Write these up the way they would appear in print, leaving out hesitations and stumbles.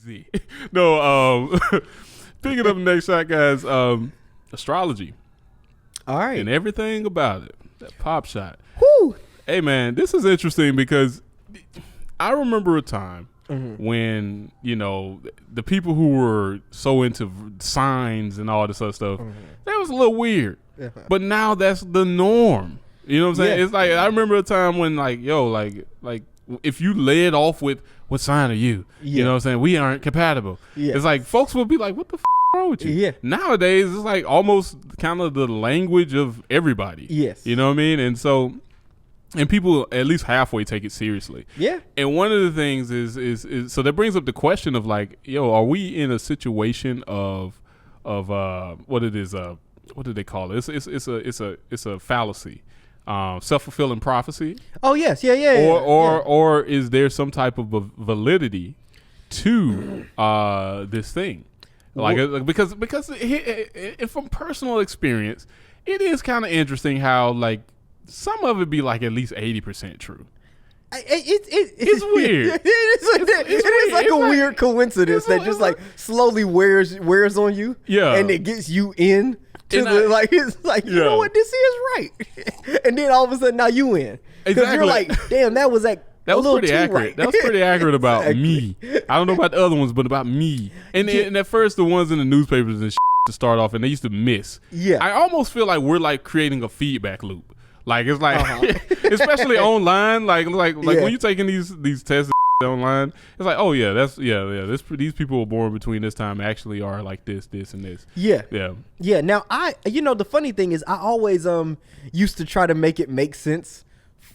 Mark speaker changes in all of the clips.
Speaker 1: crazy. No, picking up the next shot, guys. Astrology.
Speaker 2: All right.
Speaker 1: And everything about it. That pop shot.
Speaker 2: Whew.
Speaker 1: Hey, man, this is interesting because I remember a time when, the people who were so into signs and all this other stuff, that was a little weird. But now that's the norm. You know what I'm saying?
Speaker 2: Yeah.
Speaker 1: It's like, I remember a time when like if you led off with, what sign are you? You know what I'm saying? We aren't compatible. Yeah. It's like folks will be like, what the wrong with you?
Speaker 2: Yeah.
Speaker 1: Nowadays, it's like almost kind of the language of everybody.
Speaker 2: Yes.
Speaker 1: You know what I mean? And so, and people at least halfway take it seriously.
Speaker 2: Yeah.
Speaker 1: And one of the things is so that brings up the question of like, are we in a situation of what it is? What do they call it? It's a fallacy. Self-fulfilling prophecy.
Speaker 2: Oh yes, yeah.
Speaker 1: Or is there some type of validity to this thing? Because from personal experience, it is kind of interesting how like some of it be like at least 80% true. It's weird.
Speaker 2: It's like a weird coincidence that just like slowly wears on you. Yeah, and it gets you in. It's like you know what, this is right, and then all of a sudden now you in because you're like, damn, that was like
Speaker 1: that was pretty accurate.
Speaker 2: Right.
Speaker 1: That was pretty accurate about me. I don't know about the other ones, but about me. And at first, the ones in the newspapers and to start off, and they used to miss. Yeah, I almost feel like we're like creating a feedback loop. Like it's like, especially online, like when you're taking these tests online, it's like, oh yeah, these people were born between this time actually are like this, and this. Yeah.
Speaker 2: Now the funny thing is, I always used to try to make it make sense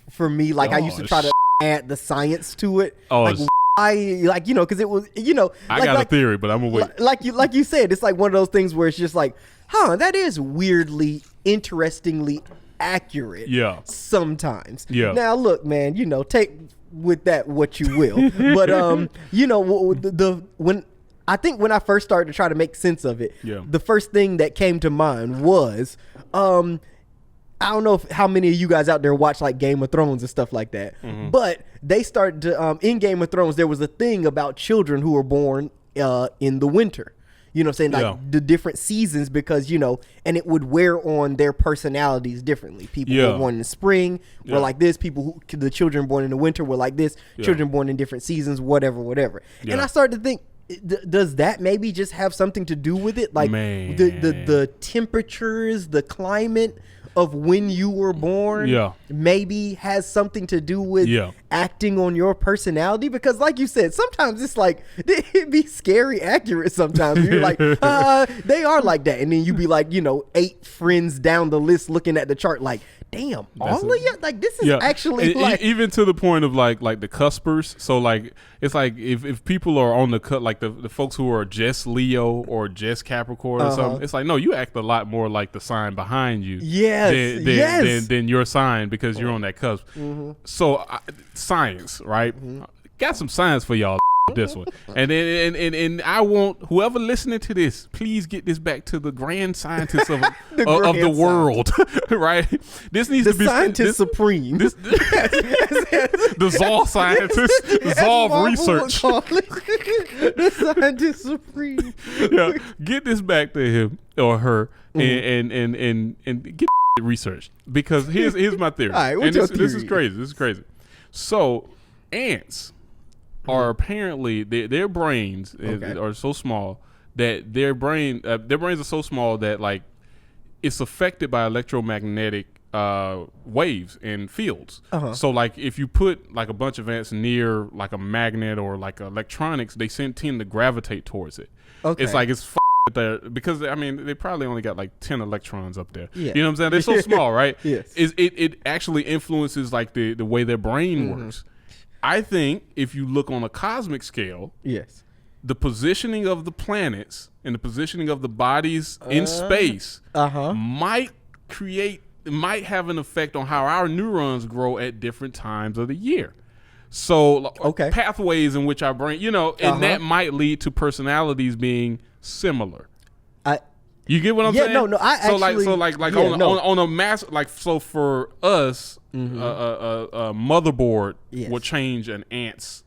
Speaker 2: for me. Like I used to try to add the science to it. Because it was
Speaker 1: I got a theory, but I'm gonna wait.
Speaker 2: Like you said, it's like one of those things where it's just like, that is weirdly, interestingly accurate. Yeah. Sometimes. Yeah. Now look, man, take with that what you will, but when I first started to try to make sense of it, the first thing that came to mind was I don't know how many of you guys out there watch like Game of Thrones and stuff like that, but they started to in Game of Thrones there was a thing about children who were born in the winter. You know what I'm saying? Like the different seasons because, and it would wear on their personalities differently. People who were born in the spring were like this. The children born in the winter were like this. Children born in different seasons, whatever. Yeah. And I started to think, does that maybe just have something to do with it? Like the temperatures, the climate of when you were born maybe has something to do with acting on your personality, because like you said, sometimes it's like it'd be scary accurate sometimes. You're like they are like that, and then you be like 8 friends down the list looking at the chart like, damn, all of you, like this is actually like
Speaker 1: even to the point of like the cuspers. So like it's like if people are on the cut, like the folks who are just Leo or just Capricorn or something, it's like, no, you act a lot more like the sign behind you than your sign because you're on that cusp. So science, right? Got some science for y'all. This one, and then and I want whoever listening to this, please get this back to the grand scientists of the world, right? This needs to be
Speaker 2: scientist supreme.
Speaker 1: The Zol scientist, the Zol of research,
Speaker 2: the scientist supreme.
Speaker 1: Yeah, get this back to him or her, and get researched, because here's my theory.
Speaker 2: All right,
Speaker 1: and this is crazy. This is crazy. So ants are apparently their brains are so small that their brains are so small that like it's affected by electromagnetic waves and fields. So like if you put like a bunch of ants near like a magnet or like electronics, they tend to gravitate towards it. It's like it's there because I mean they probably only got like 10 electrons up there. You know what I'm saying? They're so small, right? Yes. It actually influences like the way their brain works. I think if you look on a cosmic scale, the positioning of the planets and the positioning of the bodies in space might have an effect on how our neurons grow at different times of the year. So pathways in which our brain, and that might lead to personalities being similar. You get what I'm saying?
Speaker 2: No, I actually.
Speaker 1: On a mass, like, so for us, a motherboard will change an ant's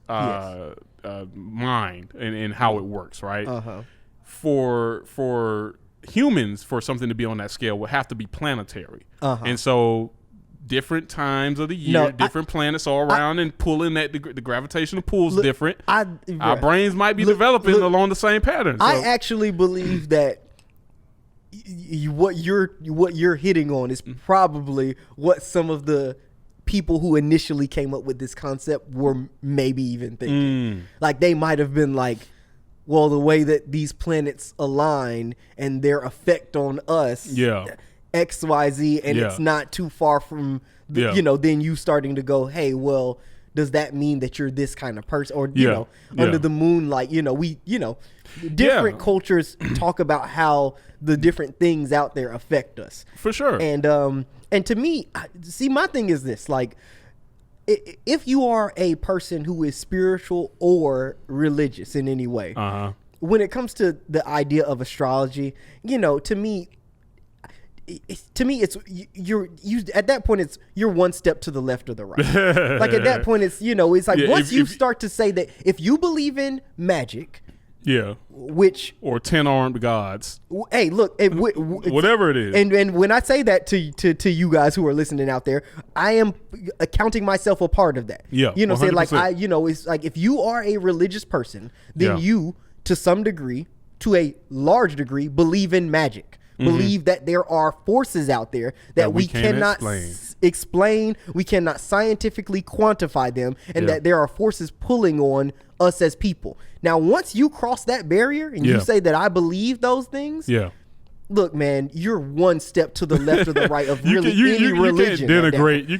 Speaker 1: mind and how it works, right?
Speaker 2: Uh-huh.
Speaker 1: For humans, for something to be on that scale would have to be planetary.
Speaker 2: Uh-huh.
Speaker 1: And so different times of the year, different planets all around and pulling that the gravitational pull's different. Our brains might be developing along the same pattern. So.
Speaker 2: I actually believe that what you're hitting on is probably what some of the people who initially came up with this concept were maybe even thinking. Like they might have been like, well, the way that these planets align and their effect on us, XYZ, and it's not too far from then you starting to go, hey, well, does that mean that you're this kind of person? Or under the moonlight, different cultures talk about how the different things out there affect us.
Speaker 1: For sure.
Speaker 2: And to me, see, my thing is this, like, if you are a person who is spiritual or religious in any way, when it comes to the idea of astrology, to me, it's you at that point it's you're one step to the left or the right. Like at that point it's it's like once you start to say that if you believe in magic, which
Speaker 1: or 10 armed gods,
Speaker 2: hey, look,
Speaker 1: whatever it is,
Speaker 2: and when I say that to you guys who are listening out there, I am counting myself a part of that. Say like it's like if you are a religious person, then you to some degree, to a large degree, believe in magic. Believe that there are forces out there that we cannot explain, we cannot scientifically quantify them, and that there are forces pulling on us as people. Now, once you cross that barrier and you say that I believe those things, look, man, you're one step to the left or the right of really any religion.
Speaker 1: You can't denigrate. You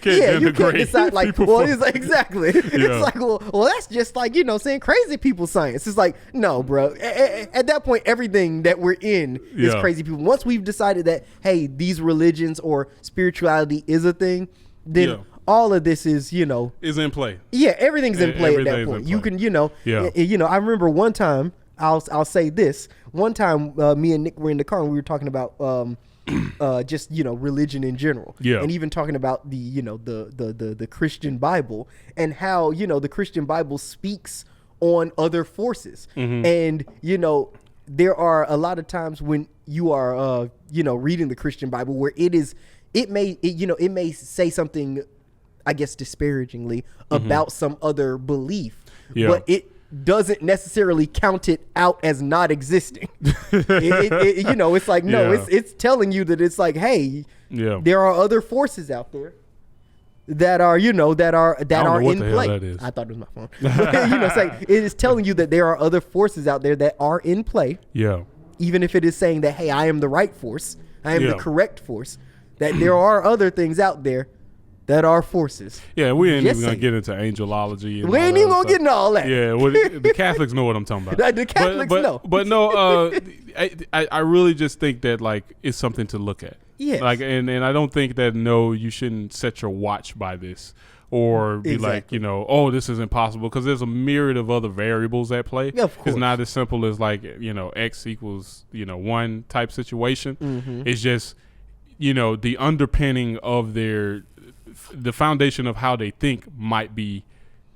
Speaker 1: can't
Speaker 2: decide like, well, it's like, exactly. It's like, well, that's just like, saying crazy people science. It's like, no, bro. At that point, everything that we're in is crazy people. Once we've decided that, hey, these religions or spirituality is a thing, then all of this is,
Speaker 1: is in play.
Speaker 2: Yeah, everything's in play at that point. You can, I remember one time, I'll say this. One time, me and Nick were in the car and we were talking about just religion in general, and even talking about the Christian Bible and how the Christian Bible speaks on other forces, and there are a lot of times when you are reading the Christian Bible where it may say something, I guess, disparagingly about some other belief, but it doesn't necessarily count it out as not existing. It's like, no, it's telling you that it's like, hey, there are other forces out there that are, that are in play. I thought it was my phone. It's like, it is telling you that there are other forces out there that are in play. Even if it is saying that, hey, I am the right force, I am the correct force, that there are other things out there that are forces.
Speaker 1: Yeah, we ain't even gonna get into angelology.
Speaker 2: We ain't even gonna get into all that.
Speaker 1: Yeah, well, the Catholics know what I'm talking about.
Speaker 2: The Catholics know.
Speaker 1: But no, I really just think that like it's something to look at.
Speaker 2: Yeah.
Speaker 1: Like, and I don't think that you shouldn't set your watch by this or be like, oh, this is impossible, because there's a myriad of other variables at play.
Speaker 2: Yeah, of course.
Speaker 1: It's not as simple as like X equals 1 type situation. It's just the underpinning of the foundation of how they think might be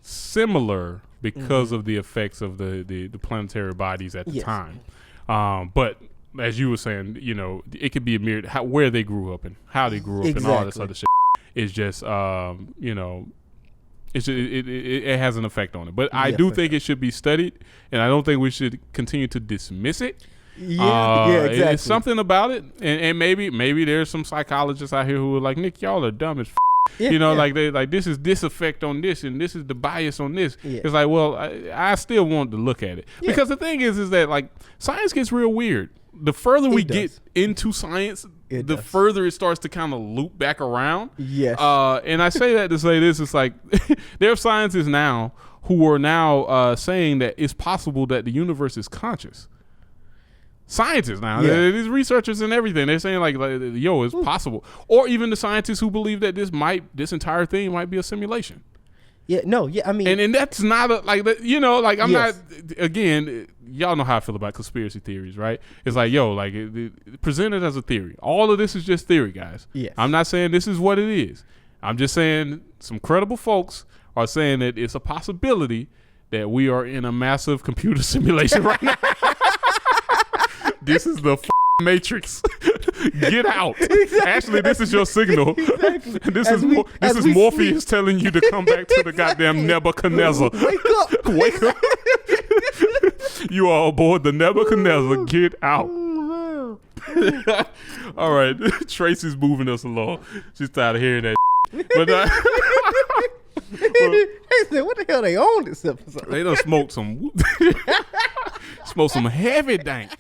Speaker 1: similar because of the effects of the planetary bodies at the time. But as you were saying, it could be a myriad where they grew up and how they grew up and all this other shit. It's just, it has an effect on it. But I do think it should be studied, and I don't think we should continue to dismiss it.
Speaker 2: Exactly.
Speaker 1: It's something about it, and maybe there's some psychologists out here who are like, Nick, y'all are dumb as like they like this is this effect on this and this is the bias on this. It's like, well, I still want to look at it because the thing is that like science gets real weird. The further we get into science, the further it starts to kind of loop back around.
Speaker 2: Yes.
Speaker 1: And I say that to say this: it's like there are scientists now who are now saying that it's possible that the universe is conscious. Scientists now, these researchers and everything, they're saying like yo, it's possible. Or even the scientists who believe that this entire thing might be a simulation.
Speaker 2: I mean,
Speaker 1: and that's not I'm not, again, y'all know how I feel about conspiracy theories, right? It's like, yo, like present it as a theory. All of this is just theory, guys.
Speaker 2: Yes.
Speaker 1: I'm not saying this is what it is. I'm just saying some credible folks are saying that it's a possibility that we are in a massive computer simulation right now. This is the Matrix. Get out. Exactly. Actually, this is your signal. Exactly. This is Morpheus telling you to come back to the goddamn Nebuchadnezzar.
Speaker 2: Wake up.
Speaker 1: Wake up. You are aboard the Nebuchadnezzar. Get out. All right. Tracy's moving us along. She's tired of hearing that. But
Speaker 2: they said, what the hell they on this episode?
Speaker 1: They done smoked some heavy dank.